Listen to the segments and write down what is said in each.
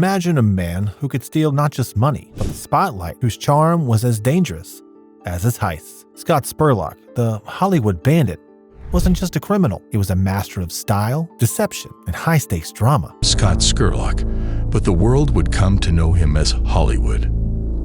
Imagine a man who could steal not just money, but the spotlight, whose charm was as dangerous as his heists. Scott Spurlock, the Hollywood Bandit, wasn't just a criminal. He was a master of style, deception, and high-stakes drama. Scott Spurlock, but the world would come to know him as Hollywood.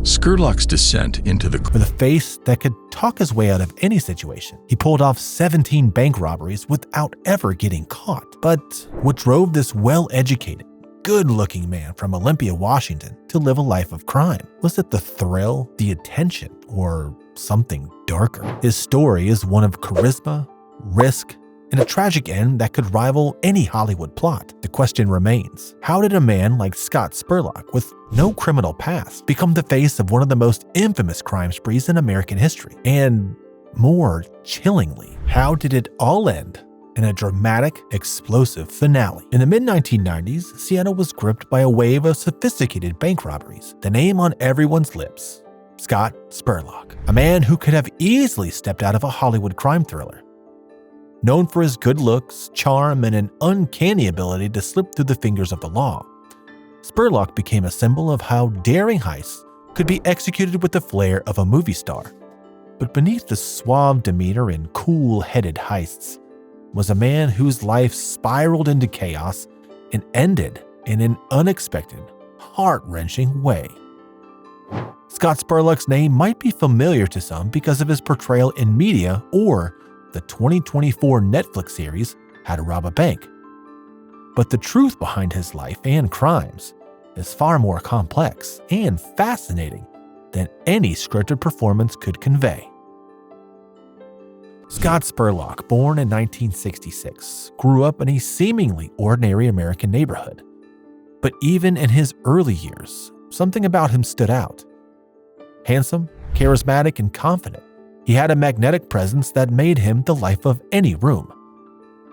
Spurlock's descent into the... With a face that could talk his way out of any situation, he pulled off 17 bank robberies without ever getting caught. But what drove this well-educated, good-looking man from Olympia, Washington, to live a life of crime? Was it the thrill, the attention, or something darker? His story is one of charisma, risk, and a tragic end that could rival any Hollywood plot. The question remains, how did a man like Scott Spurlock, with no criminal past, become the face of one of the most infamous crime sprees in American history? And more chillingly, how did it all end in a dramatic, explosive finale? In the mid-1990s, Seattle was gripped by a wave of sophisticated bank robberies. The name on everyone's lips, Scott Spurlock, a man who could have easily stepped out of a Hollywood crime thriller. Known for his good looks, charm, and an uncanny ability to slip through the fingers of the law, Spurlock became a symbol of how daring heists could be executed with the flair of a movie star. But beneath the suave demeanor and cool-headed heists was a man whose life spiraled into chaos and ended in an unexpected, heart-wrenching way. Scott Spurlock's name might be familiar to some because of his portrayal in media or the 2024 Netflix series How to Rob a Bank. But the truth behind his life and crimes is far more complex and fascinating than any scripted performance could convey. Scott Spurlock, born in 1966, grew up in a seemingly ordinary American neighborhood. But even in his early years, something about him stood out. Handsome, charismatic, and confident, he had a magnetic presence that made him the life of any room.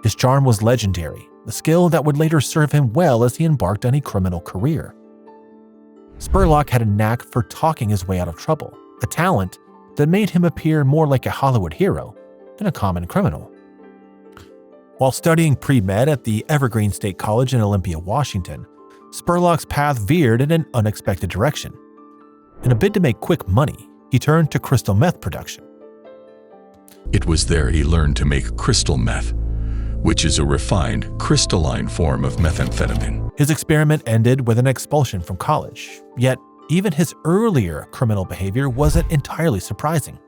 His charm was legendary, a skill that would later serve him well as he embarked on a criminal career. Spurlock had a knack for talking his way out of trouble, a talent that made him appear more like a Hollywood hero than a common criminal. While studying pre-med at the Evergreen State College in Olympia, Washington, Spurlock's path veered in an unexpected direction. In a bid to make quick money, he turned to crystal meth production. It was there he learned to make crystal meth, which is a refined, crystalline form of methamphetamine. His experiment ended with an expulsion from college, yet even his earlier criminal behavior wasn't entirely surprising.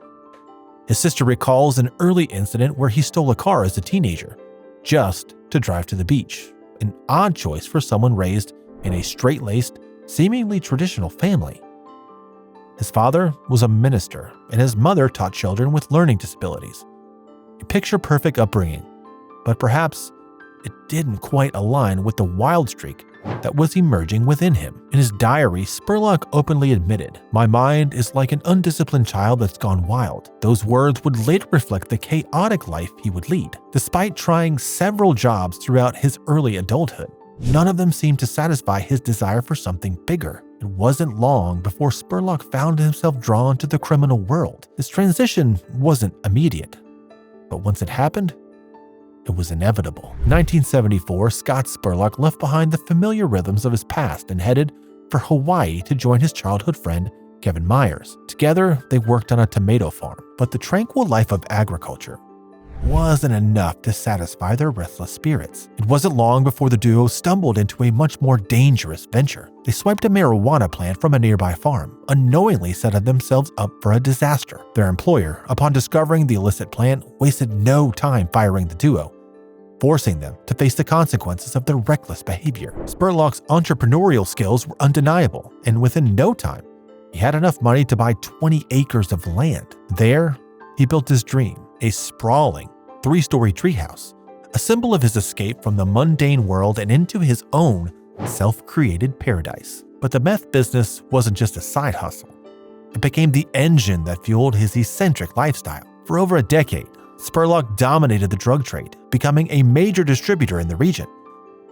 His sister recalls an early incident where he stole a car as a teenager, just to drive to the beach, an odd choice for someone raised in a straight-laced, seemingly traditional family. His father was a minister, and his mother taught children with learning disabilities. A picture-perfect upbringing, but perhaps it didn't quite align with the wild streak that was emerging within him. In his diary, Spurlock openly admitted, "My mind is like an undisciplined child that's gone wild." Those words would later reflect the chaotic life he would lead. Despite trying several jobs throughout his early adulthood, none of them seemed to satisfy his desire for something bigger. It wasn't long before Spurlock found himself drawn to the criminal world. His transition wasn't immediate, but once it happened, it was inevitable. In 1974, Scott Spurlock left behind the familiar rhythms of his past and headed for Hawaii to join his childhood friend, Kevin Myers. Together, they worked on a tomato farm, but the tranquil life of agriculture wasn't enough to satisfy their restless spirits. It wasn't long before the duo stumbled into a much more dangerous venture. They swiped a marijuana plant from a nearby farm, unknowingly setting themselves up for a disaster. Their employer, upon discovering the illicit plant, wasted no time firing the duo, forcing them to face the consequences of their reckless behavior. Spurlock's entrepreneurial skills were undeniable, and within no time, he had enough money to buy 20 acres of land. There, he built his dream, a sprawling, 3-story treehouse, a symbol of his escape from the mundane world and into his own self-created paradise. But the meth business wasn't just a side hustle. It became the engine that fueled his eccentric lifestyle. For over a decade, Spurlock dominated the drug trade, becoming a major distributor in the region,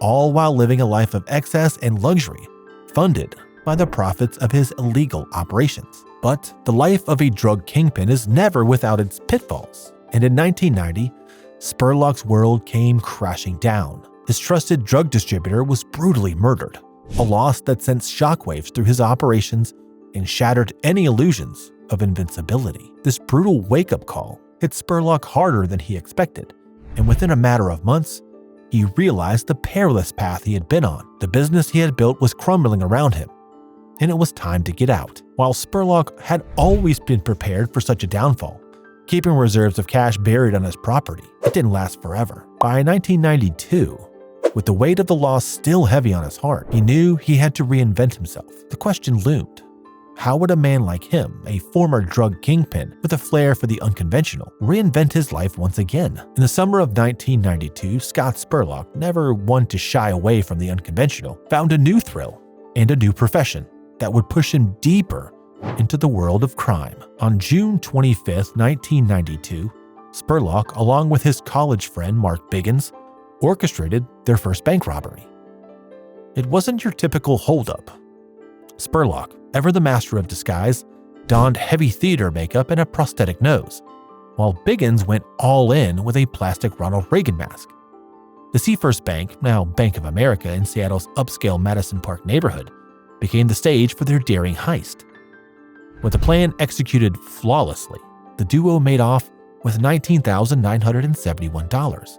all while living a life of excess and luxury, funded by the profits of his illegal operations. But the life of a drug kingpin is never without its pitfalls, and in 1990, Spurlock's world came crashing down. His trusted drug distributor was brutally murdered, a loss that sent shockwaves through his operations and shattered any illusions of invincibility. This brutal wake-up call hit Spurlock harder than he expected, and within a matter of months, he realized the perilous path he had been on. The business he had built was crumbling around him, and it was time to get out. While Spurlock had always been prepared for such a downfall, keeping reserves of cash buried on his property, it didn't last forever. By 1992, with the weight of the loss still heavy on his heart, he knew he had to reinvent himself. The question loomed: how would a man like him, a former drug kingpin with a flair for the unconventional, reinvent his life once again? In the summer of 1992, Scott Spurlock, never one to shy away from the unconventional, found a new thrill and a new profession that would push him deeper into the world of crime. On June 25, 1992, Spurlock, along with his college friend Mark Biggins, orchestrated their first bank robbery. It wasn't your typical holdup. Spurlock, ever the master of disguise, donned heavy theater makeup and a prosthetic nose, while Biggins went all in with a plastic Ronald Reagan mask. The Seafirst Bank, now Bank of America in Seattle's upscale Madison Park neighborhood, became the stage for their daring heist. With the plan executed flawlessly, the duo made off with $19,971.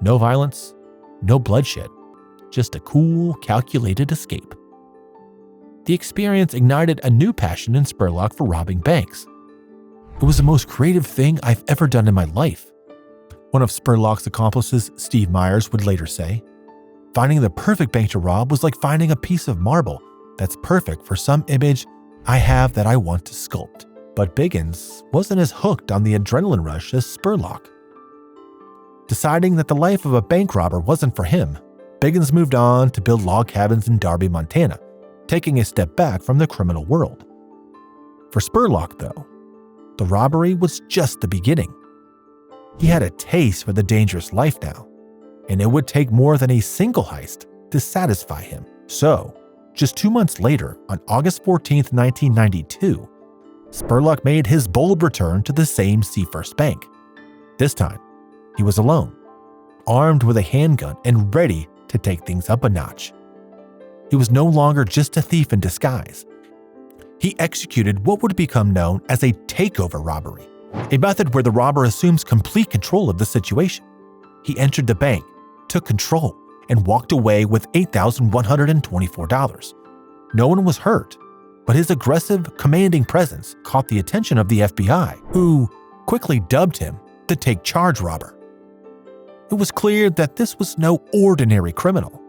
No violence, no bloodshed, just a cool, calculated escape. The experience ignited a new passion in Spurlock for robbing banks. It was the most creative thing I've ever done in my life. One of Spurlock's accomplices, Steve Myers, would later say, "Finding the perfect bank to rob was like finding a piece of marble that's perfect for some image I have that I want to sculpt." But Biggins wasn't as hooked on the adrenaline rush as Spurlock. Deciding that the life of a bank robber wasn't for him, Biggins moved on to build log cabins in Darby, Montana, taking a step back from the criminal world. For Spurlock, though, the robbery was just the beginning. He had a taste for the dangerous life now, and it would take more than a single heist to satisfy him. So, just 2 months later, on August 14, 1992, Spurlock made his bold return to the same Seafirst Bank. This time, he was alone, armed with a handgun and ready to take things up a notch. He was no longer just a thief in disguise. He executed what would become known as a takeover robbery, a method where the robber assumes complete control of the situation. He entered the bank, took control, and walked away with $8,124. No one was hurt, but his aggressive, commanding presence caught the attention of the FBI, who quickly dubbed him the Take Charge Robber. It was clear that this was no ordinary criminal.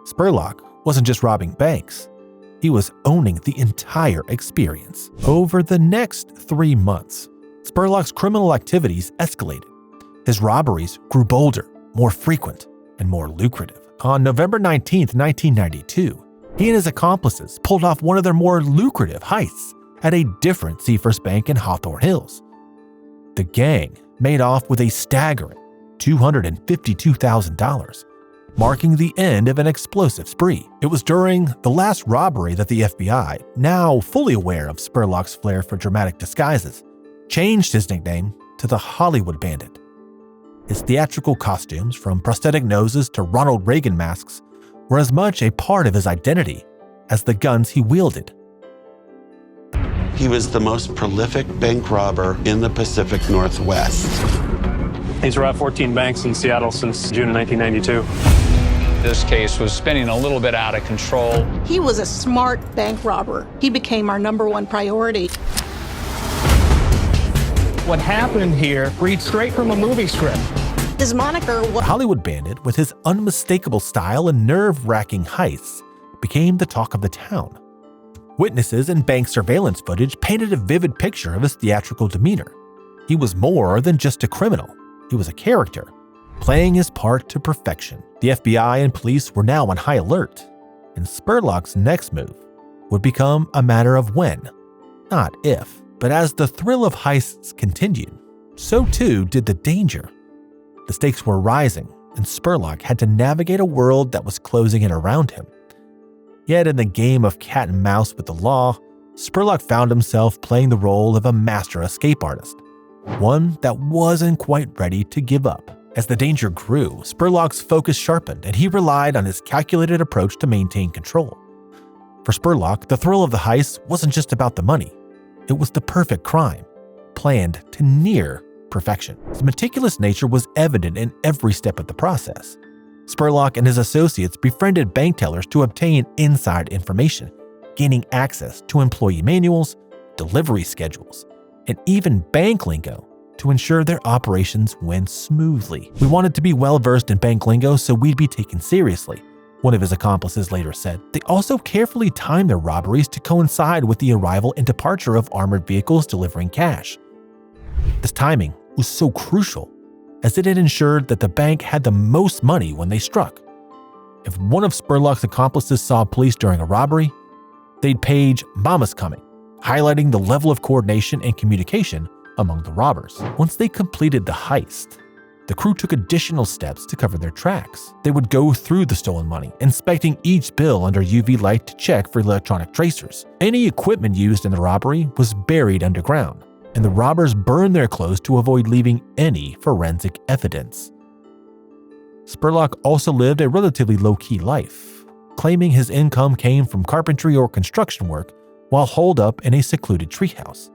Spurlock wasn't just robbing banks, he was owning the entire experience. Over the next 3 months, Spurlock's criminal activities escalated. His robberies grew bolder, more frequent, and more lucrative. On November 19, 1992, he and his accomplices pulled off one of their more lucrative heists at a different Seafirst Bank in Hawthorne Hills. The gang made off with a staggering $252,000, marking the end of an explosive spree. It was during the last robbery that the FBI, now fully aware of Spurlock's flair for dramatic disguises, changed his nickname to the Hollywood Bandit. His theatrical costumes, from prosthetic noses to Ronald Reagan masks, were as much a part of his identity as the guns he wielded. He was the most prolific bank robber in the Pacific Northwest. He's robbed 14 banks in Seattle since June of 1992. This case was spinning a little bit out of control. He was a smart bank robber. He became our #1 priority. What happened here reads straight from a movie script. His moniker was Hollywood Bandit, with his unmistakable style and nerve-wracking heists, became the talk of the town. Witnesses and bank surveillance footage painted a vivid picture of his theatrical demeanor. He was more than just a criminal. He was a character, playing his part to perfection. The FBI and police were now on high alert, and Spurlock's next move would become a matter of when, not if. But as the thrill of heists continued, so too did the danger. The stakes were rising, and Spurlock had to navigate a world that was closing in around him. Yet in the game of cat and mouse with the law, Spurlock found himself playing the role of a master escape artist, one that wasn't quite ready to give up. As the danger grew, Spurlock's focus sharpened and he relied on his calculated approach to maintain control. For Spurlock, the thrill of the heist wasn't just about the money. It was the perfect crime, planned to near perfection. His meticulous nature was evident in every step of the process. Spurlock and his associates befriended bank tellers to obtain inside information, gaining access to employee manuals, delivery schedules, and even bank lingo to ensure their operations went smoothly. "We wanted to be well-versed in bank lingo so we'd be taken seriously," one of his accomplices later said. They also carefully timed their robberies to coincide with the arrival and departure of armored vehicles delivering cash. This timing was so crucial, as it had ensured that the bank had the most money when they struck. If one of Spurlock's accomplices saw police during a robbery, they'd page "Mama's coming," highlighting the level of coordination and communication among the robbers. Once they completed the heist, the crew took additional steps to cover their tracks. They would go through the stolen money, inspecting each bill under UV light to check for electronic tracers. Any equipment used in the robbery was buried underground, and the robbers burned their clothes to avoid leaving any forensic evidence. Spurlock also lived a relatively low-key life, claiming his income came from carpentry or construction work while holed up in a secluded treehouse.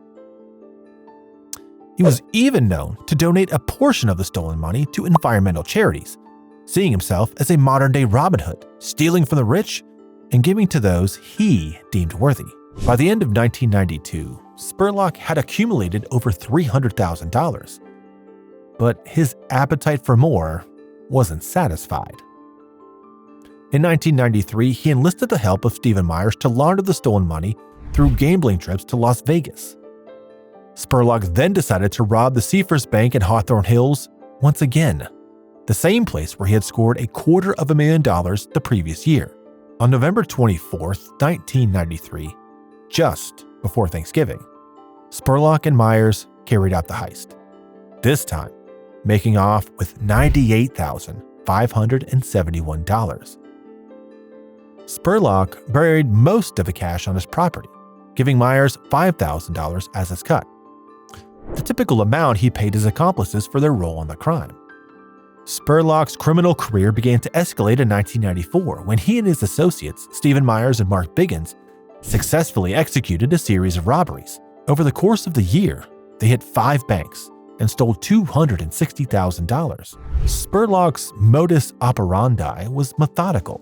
He was even known to donate a portion of the stolen money to environmental charities, seeing himself as a modern-day Robin Hood, stealing from the rich and giving to those he deemed worthy. By the end of 1992, Spurlock had accumulated over $300,000, but his appetite for more wasn't satisfied. In 1993, he enlisted the help of Stephen Myers to launder the stolen money through gambling trips to Las Vegas. Spurlock then decided to rob the Seafirst Bank in Hawthorne Hills once again, the same place where he had scored $250,000 the previous year. On November 24, 1993, just before Thanksgiving, Spurlock and Myers carried out the heist, this time making off with $98,571. Spurlock buried most of the cash on his property, giving Myers $5,000 as his cut, the typical amount he paid his accomplices for their role in the crime. Spurlock's criminal career began to escalate in 1994 when he and his associates, Stephen Myers and Mark Biggins, successfully executed a series of robberies. Over the course of the year, they hit 5 banks and stole $260,000. Spurlock's modus operandi was methodical.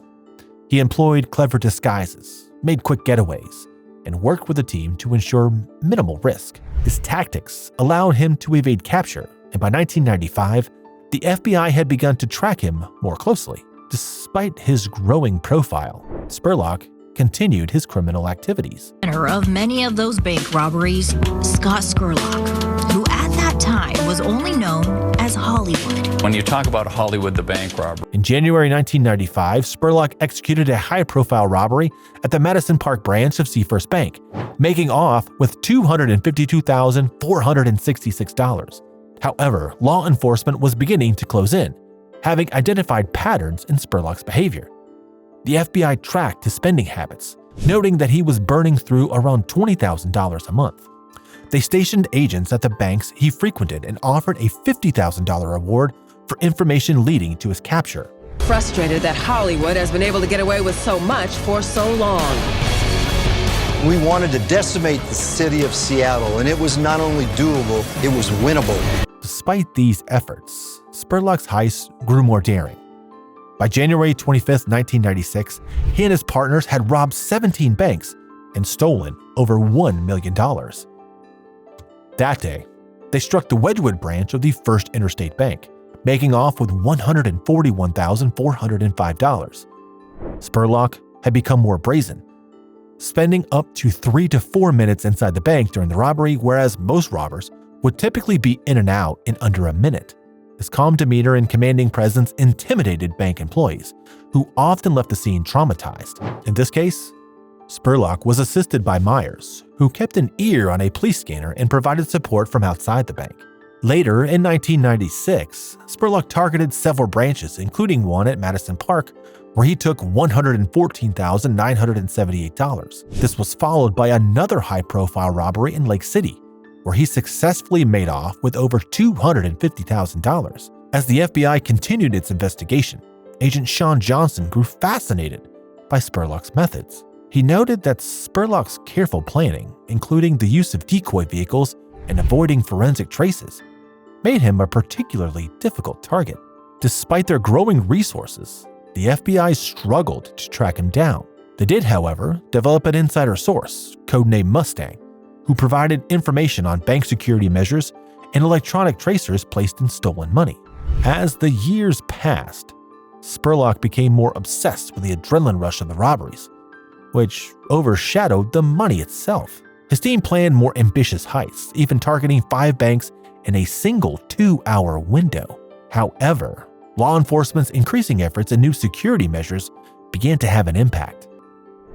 He employed clever disguises, made quick getaways, and worked with a team to ensure minimal risk. His tactics allowed him to evade capture, and by 1995, the FBI had begun to track him more closely. Despite his growing profile, Spurlock continued his criminal activities. Of many of those bank robberies, Scott Spurlock, who at that time was only known as Hollywood. When you talk about Hollywood, the bank robber. In January 1995, Spurlock executed a high-profile robbery at the Madison Park branch of Seafirst Bank, making off with $252,466. However, law enforcement was beginning to close in, having identified patterns in Spurlock's behavior. The FBI tracked his spending habits, noting that he was burning through around $20,000 a month. They stationed agents at the banks he frequented and offered a $50,000 reward for information leading to his capture. Frustrated that Hollywood has been able to get away with so much for so long. We wanted to decimate the city of Seattle, and it was not only doable, it was winnable. Despite these efforts, Spurlock's heist grew more daring. By January 25, 1996, he and his partners had robbed 17 banks and stolen over $1 million. That day, they struck the Wedgwood branch of the First Interstate Bank, making off with $141,405. Spurlock had become more brazen, spending up to 3 to 4 minutes inside the bank during the robbery, whereas most robbers would typically be in and out in under a minute. His calm demeanor and commanding presence intimidated bank employees, who often left the scene traumatized. In this case, Spurlock was assisted by Myers, who kept an ear on a police scanner and provided support from outside the bank. Later, in 1996, Spurlock targeted several branches, including one at Madison Park, where he took $114,978. This was followed by another high-profile robbery in Lake City, where he successfully made off with over $250,000. As the FBI continued its investigation, Agent Sean Johnson grew fascinated by Spurlock's methods. He noted that Spurlock's careful planning, including the use of decoy vehicles and avoiding forensic traces, made him a particularly difficult target. Despite their growing resources, the FBI struggled to track him down. They did, however, develop an insider source, codenamed Mustang, who provided information on bank security measures and electronic tracers placed in stolen money. As the years passed, Spurlock became more obsessed with the adrenaline rush of the robberies, which overshadowed the money itself. His team planned more ambitious heists, even targeting 5 banks in a single 2-hour window. However, law enforcement's increasing efforts and new security measures began to have an impact.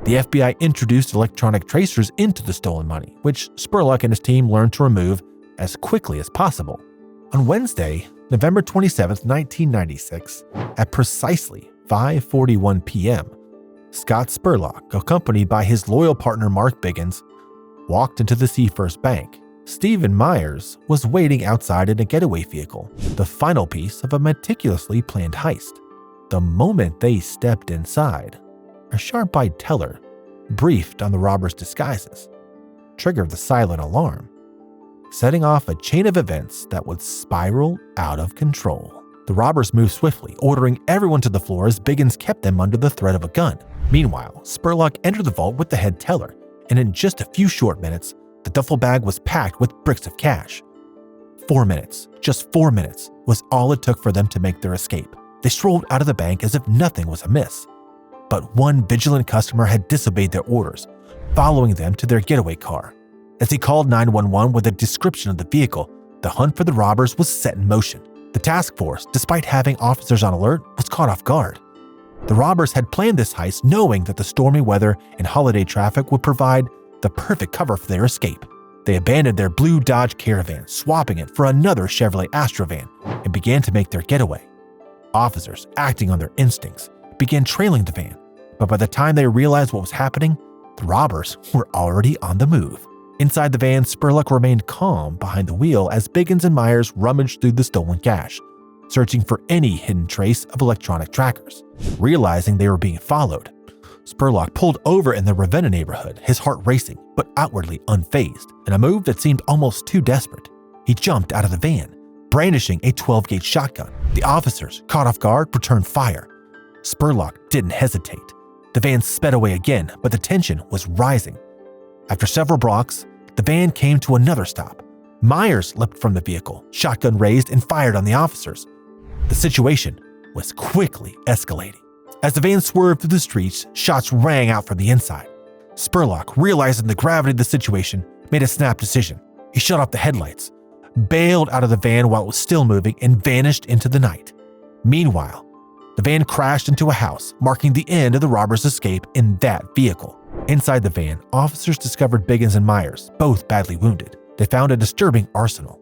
The FBI introduced electronic tracers into the stolen money, which Spurlock and his team learned to remove as quickly as possible. On Wednesday, November 27, 1996, at precisely 5:41 p.m., Scott Spurlock, accompanied by his loyal partner Mark Biggins, walked into the Seafirst Bank. Stephen Myers was waiting outside in a getaway vehicle, the final piece of a meticulously planned heist. The moment they stepped inside, a sharp-eyed teller, briefed on the robbers' disguises, triggered the silent alarm, setting off a chain of events that would spiral out of control. The robbers moved swiftly, ordering everyone to the floor as Biggins kept them under the threat of a gun. Meanwhile, Spurlock entered the vault with the head teller, and in just a few short minutes, the duffel bag was packed with bricks of cash. 4 minutes, just 4 minutes, was all it took for them to make their escape. They strolled out of the bank as if nothing was amiss. But one vigilant customer had disobeyed their orders, following them to their getaway car. As he called 911 with a description of the vehicle, the hunt for the robbers was set in motion. The task force, despite having officers on alert, was caught off guard. The robbers had planned this heist knowing that the stormy weather and holiday traffic would provide the perfect cover for their escape. They abandoned their blue Dodge Caravan, swapping it for another Chevrolet Astra van, and began to make their getaway. Officers, acting on their instincts, began trailing the van, but by the time they realized what was happening, the robbers were already on the move. Inside the van, Spurlock remained calm behind the wheel as Biggins and Myers rummaged through the stolen cash, searching for any hidden trace of electronic trackers. Realizing they were being followed, Spurlock pulled over in the Ravenna neighborhood, his heart racing, but outwardly unfazed. In a move that seemed almost too desperate, he jumped out of the van, brandishing a 12-gauge shotgun. The officers, caught off guard, returned fire. Spurlock didn't hesitate. The van sped away again, but the tension was rising. After several blocks, the van came to another stop. Myers leapt from the vehicle, shotgun raised, and fired on the officers. The situation was quickly escalating. As the van swerved through the streets, shots rang out from the inside. Spurlock, realizing the gravity of the situation, made a snap decision. He shut off the headlights, bailed out of the van while it was still moving, and vanished into the night. Meanwhile, the van crashed into a house, marking the end of the robbers' escape in that vehicle. Inside the van, officers discovered Biggins and Myers, both badly wounded. They found a disturbing arsenal: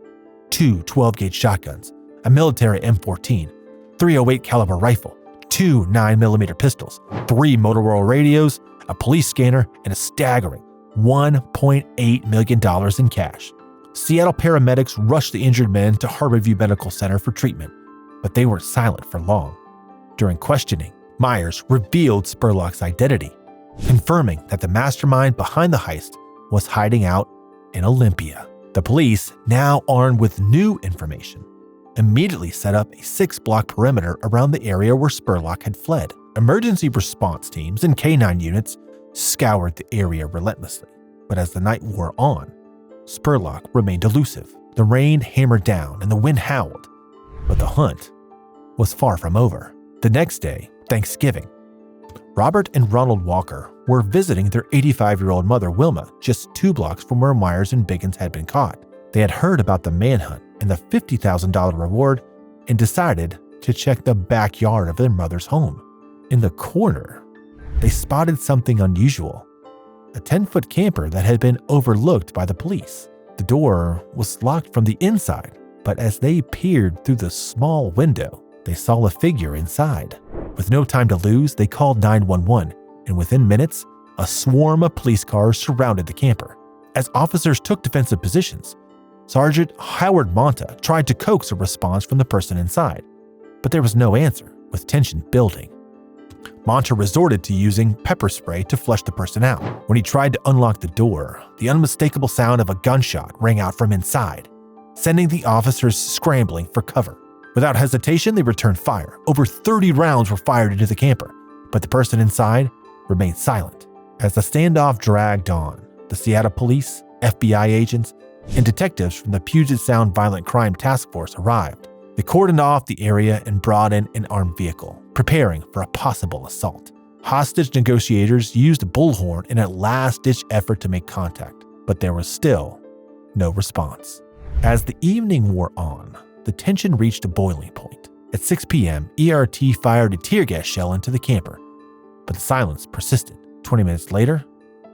2 12-gauge shotguns, a military M14, .308 caliber rifle, 2 9mm pistols, 3 Motorola radios, a police scanner, and a staggering $1.8 million in cash. Seattle paramedics rushed the injured men to Harborview Medical Center for treatment, but they weren't silent for long. During questioning, Myers revealed Spurlock's identity, confirming that the mastermind behind the heist was hiding out in Olympia. The police, now armed with new information, immediately set up a 6-block perimeter around the area where Spurlock had fled. Emergency response teams and K-9 units scoured the area relentlessly. But as the night wore on, Spurlock remained elusive. The rain hammered down and the wind howled, but the hunt was far from over. The next day, Thanksgiving, Robert and Ronald Walker were visiting their 85-year-old mother, Wilma, just 2 blocks from where Myers and Biggins had been caught. They had heard about the manhunt and the $50,000 reward and decided to check the backyard of their mother's home. In the corner, they spotted something unusual: a 10-foot camper that had been overlooked by the police. The door was locked from the inside, but as they peered through the small window, they saw a figure inside. With no time to lose, they called 911, and within minutes, a swarm of police cars surrounded the camper. As officers took defensive positions, Sergeant Howard Monta tried to coax a response from the person inside, but there was no answer, with tension building. Monta resorted to using pepper spray to flush the person out. When he tried to unlock the door, the unmistakable sound of a gunshot rang out from inside, sending the officers scrambling for cover. Without hesitation, they returned fire. Over 30 rounds were fired into the camper, but the person inside remained silent. As the standoff dragged on, the Seattle police, FBI agents, and detectives from the Puget Sound Violent Crime Task Force arrived. They cordoned off the area and brought in an armed vehicle, preparing for a possible assault. Hostage negotiators used a bullhorn in a last-ditch effort to make contact, but there was still no response. As the evening wore on, the tension reached a boiling point. At 6 p.m., ERT fired a tear gas shell into the camper, but the silence persisted. 20 minutes later,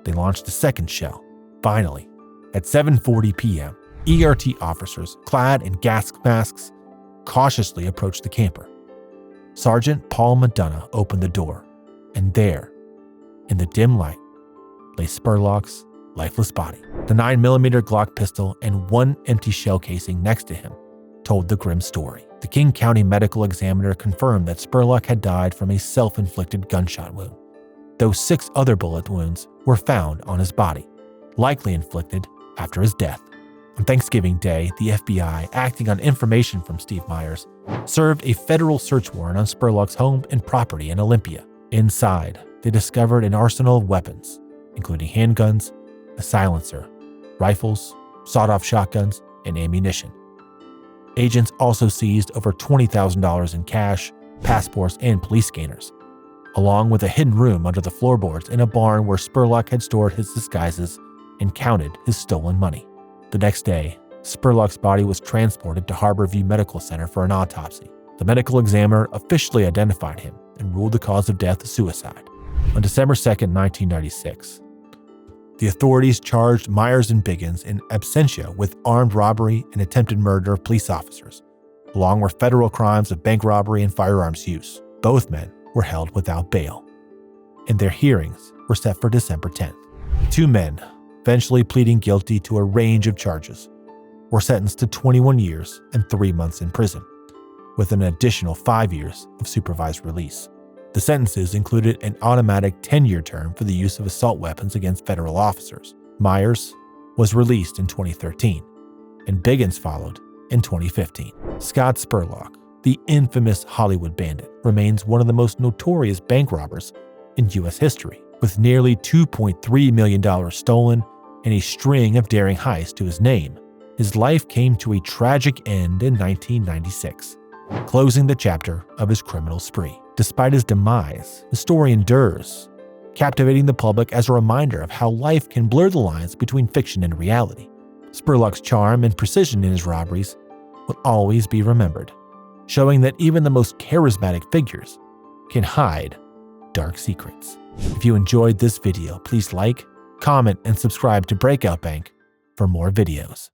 they launched a second shell. Finally, at 7:40 p.m., ERT officers, clad in gas masks, cautiously approached the camper. Sergeant Paul Madonna opened the door, and there, in the dim light, lay Spurlock's lifeless body. The 9mm Glock pistol and one empty shell casing next to him told the grim story. The King County medical examiner confirmed that Spurlock had died from a self-inflicted gunshot wound, though 6 other bullet wounds were found on his body, likely inflicted after his death. On Thanksgiving Day, the FBI, acting on information from Steve Myers, served a federal search warrant on Spurlock's home and property in Olympia. Inside, they discovered an arsenal of weapons, including handguns, a silencer, rifles, sawed-off shotguns, and ammunition. Agents also seized over $20,000 in cash, passports, and police scanners, along with a hidden room under the floorboards in a barn where Spurlock had stored his disguises and counted his stolen money. The next day, Spurlock's body was transported to Harborview Medical Center for an autopsy. The medical examiner officially identified him and ruled the cause of death suicide. On December 2, 1996, the authorities charged Myers and Biggins in absentia with armed robbery and attempted murder of police officers, along with federal crimes of bank robbery and firearms use. Both men were held without bail, and their hearings were set for December 10th. 2 men, eventually pleading guilty to a range of charges, were sentenced to 21 years and 3 months in prison, with an additional 5 years of supervised release. The sentences included an automatic 10-year term for the use of assault weapons against federal officers. Myers was released in 2013, and Biggins followed in 2015. Scott Spurlock, the infamous Hollywood Bandit, remains one of the most notorious bank robbers in U.S. history. With nearly $2.3 million stolen and a string of daring heists to his name, his life came to a tragic end in 1996, closing the chapter of his criminal spree. Despite his demise, the story endures, captivating the public as a reminder of how life can blur the lines between fiction and reality. Spurlock's charm and precision in his robberies will always be remembered, showing that even the most charismatic figures can hide dark secrets. If you enjoyed this video, please like, comment, and subscribe to Breakout Bank for more videos.